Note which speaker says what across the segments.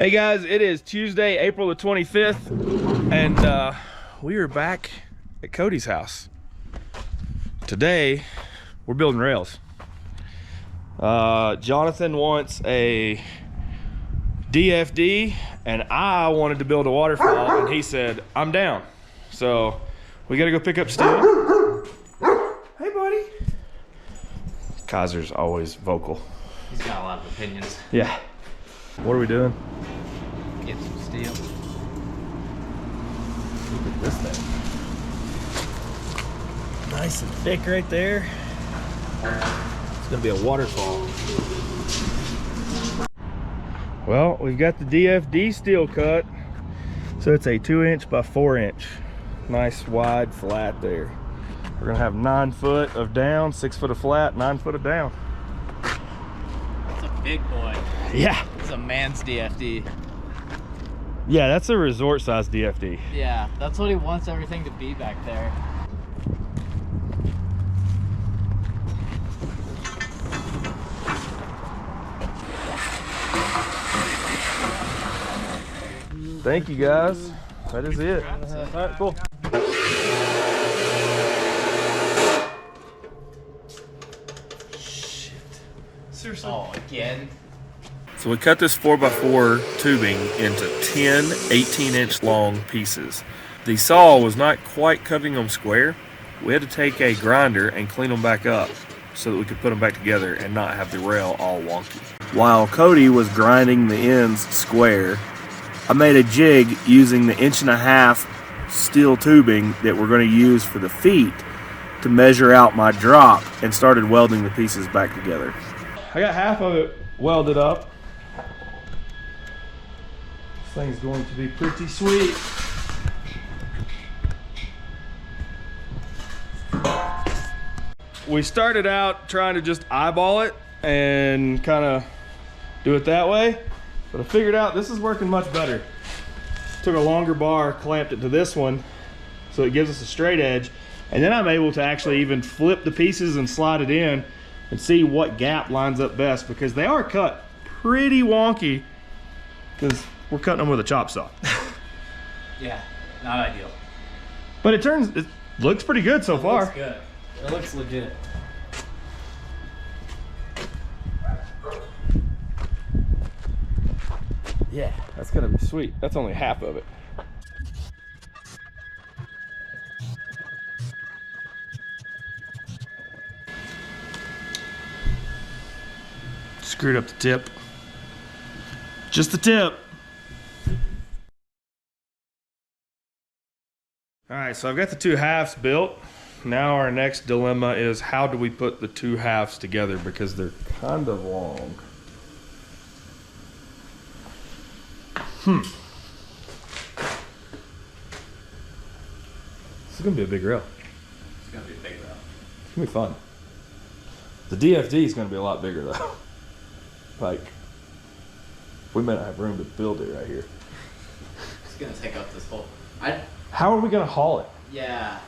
Speaker 1: Hey guys, it is Tuesday, April the 25th, and we are back at Cody's house. Today, we're building rails. Jonathan wants a DFD, and I wanted to build a waterfall, and he said, I'm down. So, we gotta go pick up steel. Hey buddy. Kaiser's always vocal.
Speaker 2: He's got a lot of opinions.
Speaker 1: Yeah. What are we doing?
Speaker 2: Get some steel.
Speaker 1: Look at this thing. Nice and thick right there. It's gonna be a waterfall. Well, we've got the DFD steel cut. So it's a 2" by 4". Nice wide flat there. We're gonna have 9 foot of down, 6 foot of flat, 9 foot of down.
Speaker 2: It's a big boy.
Speaker 1: Yeah.
Speaker 2: It's a man's DFD.
Speaker 1: Yeah, that's a resort size DFD.
Speaker 2: Yeah, that's what he wants everything to be back there.
Speaker 1: Thank you guys. That is it. All right, cool. Shit. Seriously?
Speaker 2: Oh, again?
Speaker 1: So we cut this 4x4 tubing into 10 18-inch long pieces. The saw was not quite cutting them square. We had to take a grinder and clean them back up so that we could put them back together and not have the rail all wonky. While Cody was grinding the ends square, I made a jig using the 1.5" steel tubing that we're going to use for the feet to measure out my drop, and started welding the pieces back together. I got half of it welded up. This thing's going to be pretty sweet. We started out trying to just eyeball it and kind of do it that way, but I figured out this is working much better. Took a longer bar, clamped it to this one so it gives us a straight edge, and then I'm able to actually even flip the pieces and slide it in and see what gap lines up best, because they are cut pretty wonky because we're cutting them with a chop saw.
Speaker 2: Yeah, not ideal.
Speaker 1: But it looks pretty good so far.
Speaker 2: It looks good. It looks legit.
Speaker 1: Yeah, that's gonna be sweet. That's only half of it. Screwed up the tip. Just the tip. All right, so I've got the 2 halves built. Now our next dilemma is, how do we put the 2 halves together, because they're kind of long. This is gonna be a big rail.
Speaker 2: It's gonna be a big rail.
Speaker 1: It's gonna be fun. The DFD is gonna be a lot bigger though. Like, we may not have room to build it right here.
Speaker 2: It's gonna take up this whole...
Speaker 1: How are we gonna haul it?
Speaker 2: Yeah.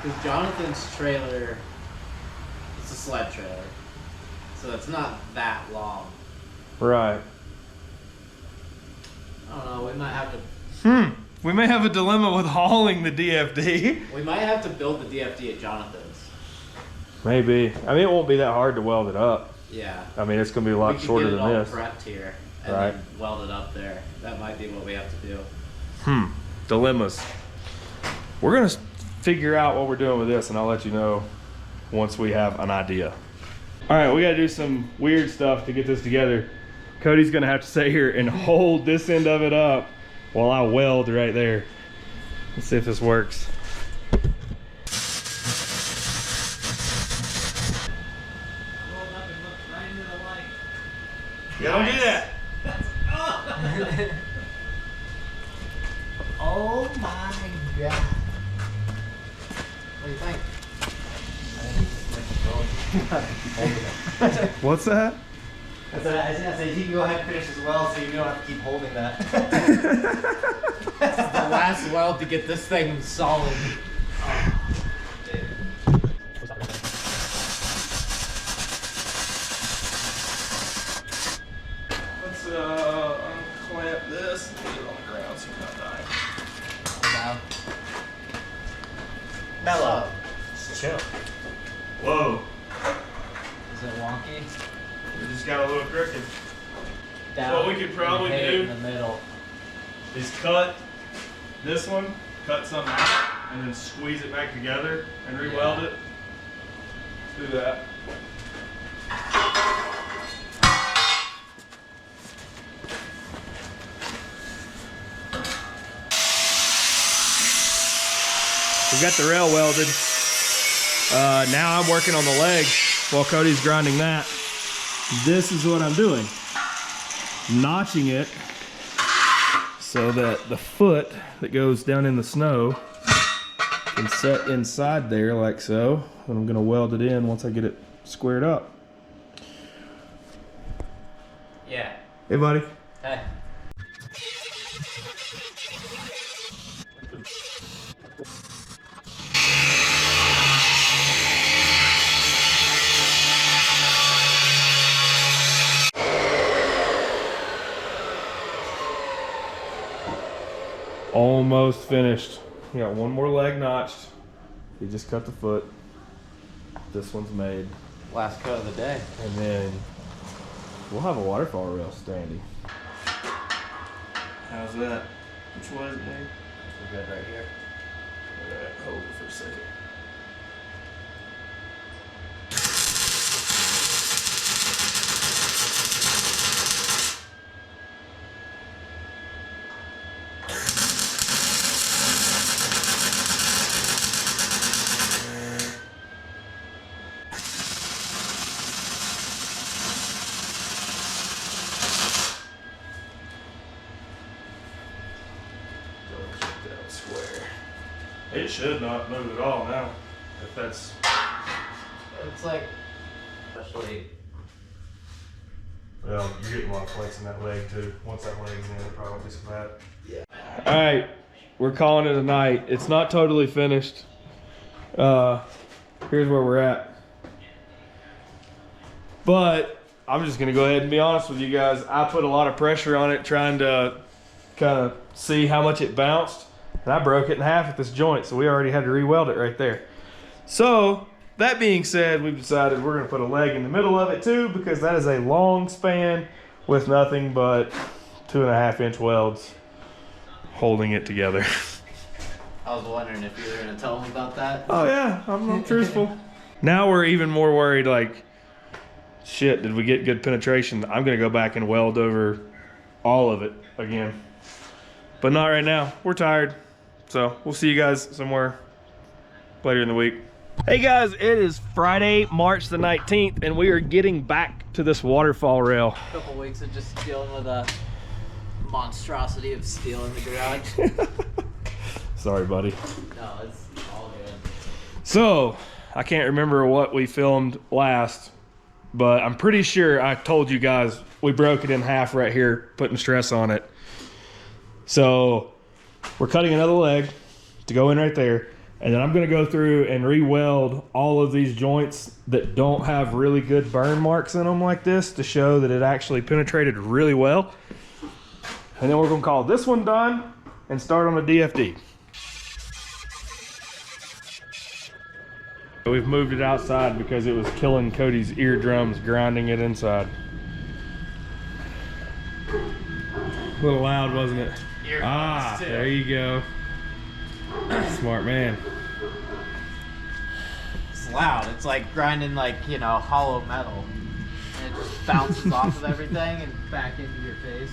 Speaker 2: Because Jonathan's trailer, it's a sled trailer. So it's not that long.
Speaker 1: Right.
Speaker 2: I don't know, we might have to...
Speaker 1: We may have a dilemma with hauling the DFD.
Speaker 2: We might have to build the DFD at Jonathan's.
Speaker 1: Maybe. I mean, it won't be that hard to weld it up.
Speaker 2: Yeah.
Speaker 1: I mean, it's gonna be a lot shorter than this.
Speaker 2: We could get it all prepped here and
Speaker 1: Right.
Speaker 2: then weld it up there. That might be what we have to do.
Speaker 1: Dilemmas. We're gonna figure out what we're doing with this, and I'll let you know once we have an idea. All right, we gotta do some weird stuff to get this together. Cody's gonna have to sit here and hold this end of it up while I weld right there. Let's see if this works. Yeah, don't do that.
Speaker 2: Oh my god. What do you think?
Speaker 1: What's that?
Speaker 3: I said, you can go ahead and finish as well, so you don't have to keep holding that.
Speaker 2: This is the last weld to get this thing solid. Oh,
Speaker 1: Let's unclamp this and get it on the ground so you're not dying.
Speaker 3: Mellow.
Speaker 2: Just
Speaker 3: chill.
Speaker 1: Whoa.
Speaker 2: Is it wonky?
Speaker 1: We just got a little crooked.
Speaker 2: Down.
Speaker 1: What we could probably
Speaker 2: and hit it
Speaker 1: do
Speaker 2: in the middle.
Speaker 1: is cut this one, cut some out, and then squeeze it back together and re-weld it. Let's do that. We got the rail welded. Now I'm working on the leg while Cody's grinding that. This is what I'm doing. Notching it so that the foot that goes down in the snow can set inside there like so. And I'm gonna weld it in once I get it squared up.
Speaker 2: Yeah.
Speaker 1: Hey buddy.
Speaker 2: Hey.
Speaker 1: Almost finished. We got one more leg notched. We just cut the foot. This one's made.
Speaker 2: Last cut of the day.
Speaker 1: And then we'll have a waterfall rail standing. How's that? Which way is it made?
Speaker 2: We're good right here.
Speaker 1: Alright, hold it for a second. Square. It should not move at all now. If that's
Speaker 2: It's like, especially.
Speaker 1: well, you're getting a lot of flex in that leg too. Once that leg's in, it probably won't be so bad. Yeah. All right, we're calling it a night. It's not totally finished. Here's where we're at. But I'm just gonna go ahead and be honest with you guys. I put a lot of pressure on it, trying to kind of see how much it bounced. And I broke it in half at this joint, so we already had to re-weld it right there. So, that being said, we've decided we're gonna put a leg in the middle of it too, because that is a long span with nothing but 2.5 inch welds holding it together.
Speaker 2: I was wondering if you were gonna tell them about that.
Speaker 1: Oh yeah, I'm truthful. Now we're even more worried, like, shit, did we get good penetration? I'm gonna go back and weld over all of it again. But not right now, we're tired. So we'll see you guys somewhere later in the week. Hey guys, it is Friday, March the 19th, and we are getting back to this waterfall rail.
Speaker 2: A couple weeks of just dealing with a monstrosity of steel in the garage.
Speaker 1: Sorry, buddy.
Speaker 2: No, it's all good.
Speaker 1: So, I can't remember what we filmed last, but I'm pretty sure I told you guys we broke it in half right here, putting stress on it. So, we're cutting another leg to go in right there, and then I'm gonna go through and re-weld all of these joints that don't have really good burn marks in them like this to show that it actually penetrated really well. And then we're gonna call this one done and start on the DFD. We've moved it outside because it was killing Cody's eardrums grinding it inside. A little loud, wasn't it? Ah, there you go. Smart man.
Speaker 2: It's loud. It's like grinding, like, you know, hollow metal. And it just bounces off of everything and back into your face.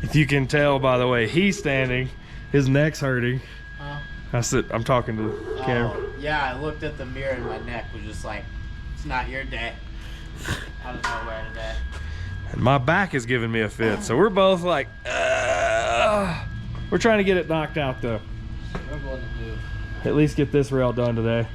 Speaker 1: If you can tell by the way he's standing, his neck's hurting.
Speaker 2: Huh?
Speaker 1: I'm talking to the camera.
Speaker 2: Oh, yeah, I looked at the mirror and my neck was just like, it's not your day. Out of nowhere today.
Speaker 1: And my back is giving me a fit, so we're both like, we're trying to get it knocked out though.
Speaker 2: We're going to do.
Speaker 1: At least get this rail done today.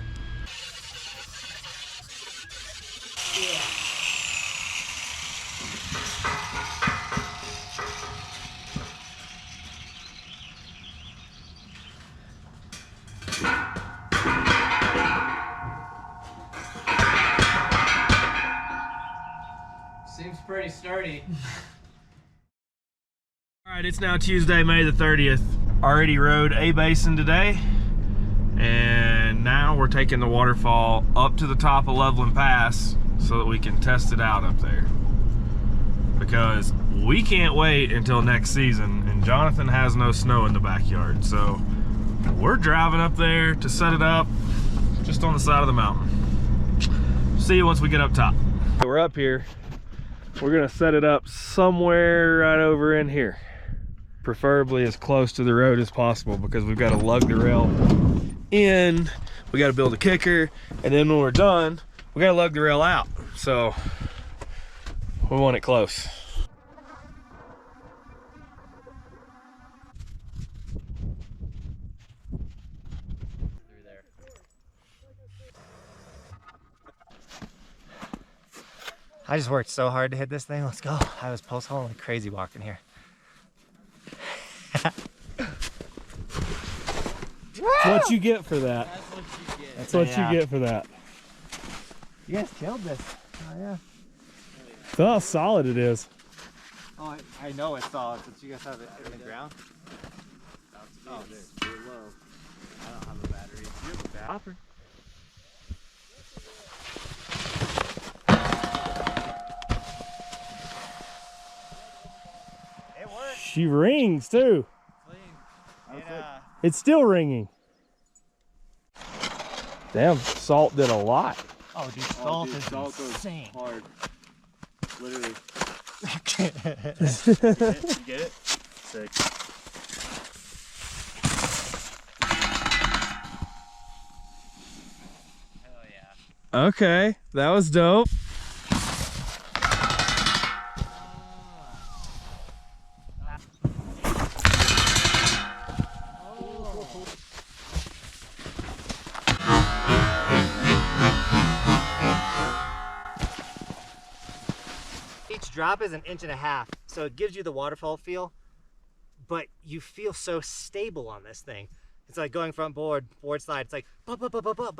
Speaker 2: Seems pretty sturdy.
Speaker 1: All right, it's now Tuesday, May the 30th. Already rode a basin today, and now we're taking the waterfall up to the top of Loveland Pass so that we can test it out up there. Because we can't wait until next season, and Johnathan has no snow in the backyard, so we're driving up there to set it up just on the side of the mountain. See you once we get up top. We're up here. We're gonna set it up somewhere right over in here, preferably as close to the road as possible, because we've got to lug the rail in, we got to build a kicker, and then when we're done we got to lug the rail out, so we want it close.
Speaker 3: I just worked so hard to hit this thing. Let's go. I was post hole like crazy walking here.
Speaker 1: That's what you get for that. That's what you get for that.
Speaker 3: You guys killed this. Oh yeah.
Speaker 1: Look how solid it is.
Speaker 3: Oh, I know it's solid, but you guys have it in the ground. Oh, dude, you're low. I don't have a battery. You have a battery? It works.
Speaker 1: She rings too. It's still ringing. Damn, salt did a lot.
Speaker 3: Oh, dude, salt is insane.
Speaker 1: Hard. Literally.
Speaker 3: You get it? Sick. Hell yeah.
Speaker 1: Okay, that was dope.
Speaker 3: Each drop is 1.5 inches, so it gives you the waterfall feel, but you feel so stable on this thing. It's like going front board slide. It's like but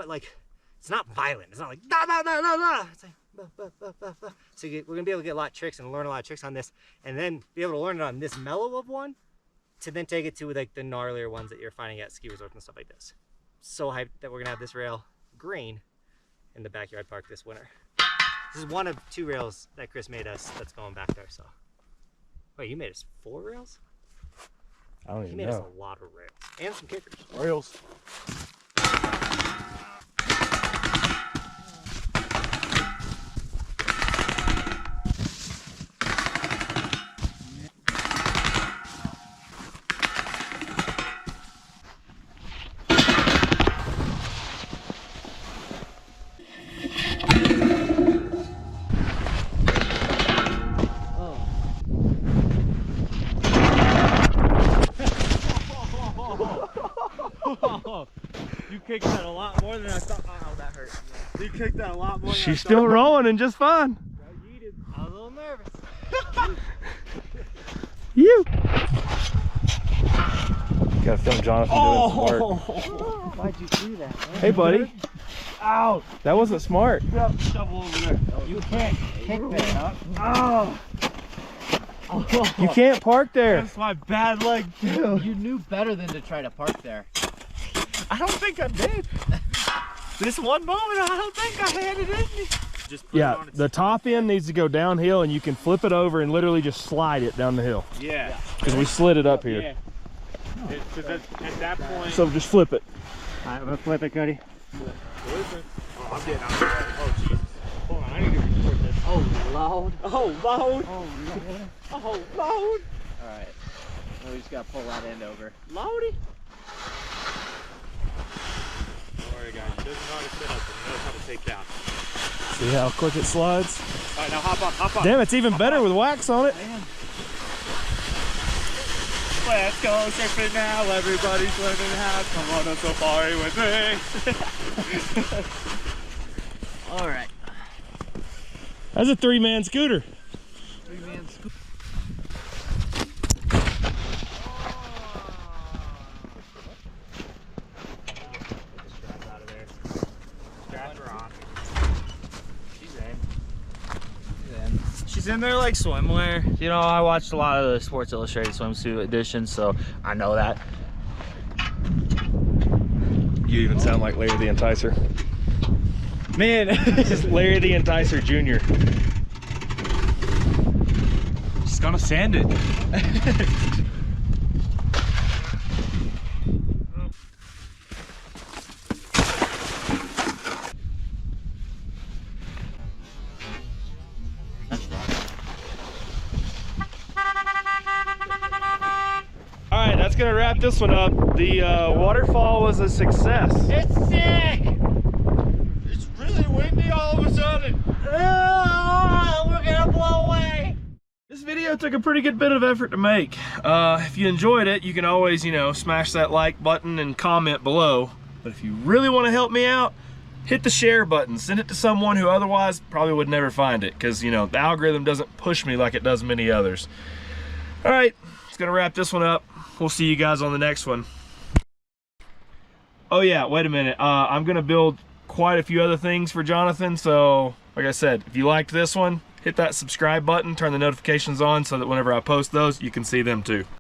Speaker 3: like it's not violent. It's not like da da da da da. It's like So we're gonna be able to get a lot of tricks and learn a lot of tricks on this, and then be able to learn it on this mellow of one, to then take it to like the gnarlier ones that you're finding at ski resorts and stuff like this. So hyped that we're gonna have this rail green in the backyard park this winter. This is one of 2 rails that Chris made us that's going back there, so. Wait, you made us 4 rails?
Speaker 1: I don't
Speaker 3: He
Speaker 1: even
Speaker 3: made us
Speaker 1: know.
Speaker 3: a lot of rails. And some kickers.
Speaker 1: Rails.
Speaker 4: You kicked that a lot more than I thought. Oh, that hurt. You kicked that a lot more than
Speaker 1: She's still rolling and just fine.
Speaker 3: I was a little nervous.
Speaker 1: You. Gotta film Johnathan doing some work.
Speaker 3: Why'd you do that, man?
Speaker 1: Hey, buddy.
Speaker 4: Ow!
Speaker 1: That wasn't smart.
Speaker 4: Shovel over there.
Speaker 3: You can't kick that up.
Speaker 4: Oh!
Speaker 1: You can't park there.
Speaker 4: That's my bad leg too.
Speaker 2: You knew better than to try to park there.
Speaker 4: I don't think I did. This one moment, I don't think I had it in me. Just put it
Speaker 1: Yeah,
Speaker 4: on its
Speaker 1: the top end needs to go downhill, and you can flip it over and literally just slide it down the hill.
Speaker 4: Yeah.
Speaker 1: Because we slid it up here.
Speaker 4: Yeah. Because at that point.
Speaker 1: So just flip it.
Speaker 3: Alright, I'm gonna flip it, Cody.
Speaker 4: Oh, I'm getting out of the way. Oh, Jesus. Hold on, I need to record this.
Speaker 2: Oh, loud.
Speaker 4: Oh, loud.
Speaker 2: Oh, Lord.
Speaker 4: Oh, loud.
Speaker 2: Alright. Now we just gotta pull that end over.
Speaker 4: Loudy. Don't worry, guys. He doesn't know how to sit up, but he knows how to take down.
Speaker 1: See how quick it slides?
Speaker 4: All right, now hop up, hop up.
Speaker 1: Damn, it's even better with wax on it.
Speaker 4: Let's go surfing now. Everybody's learning how. Come on a safari with me.
Speaker 2: All right.
Speaker 1: That's a 3-man scooter.
Speaker 2: 3-man scoop.
Speaker 4: Cause then they're like swimwear. You know, I watched a lot of the Sports Illustrated swimsuit editions, so I know that.
Speaker 1: You even sound like Larry the Enticer.
Speaker 4: Man,
Speaker 1: Just Larry the Enticer Jr.
Speaker 4: just gonna sand it.
Speaker 1: All right, that's gonna wrap this one up. The waterfall was a success.
Speaker 3: It's sick!
Speaker 4: It's really windy all of a sudden.
Speaker 3: Oh, we're gonna blow away!
Speaker 1: This video took a pretty good bit of effort to make. If you enjoyed it, you can always, you know, smash that like button and comment below. But if you really want to help me out, hit the share button. Send it to someone who otherwise probably would never find it, because, you know, the algorithm doesn't push me like it does many others. All right, it's gonna wrap this one up. We'll see you guys on the next one. Oh yeah, wait a minute. I'm gonna build quite a few other things for Johnathan, so like I said, if you liked this one, hit that subscribe button, turn the notifications on so that whenever I post those, you can see them too.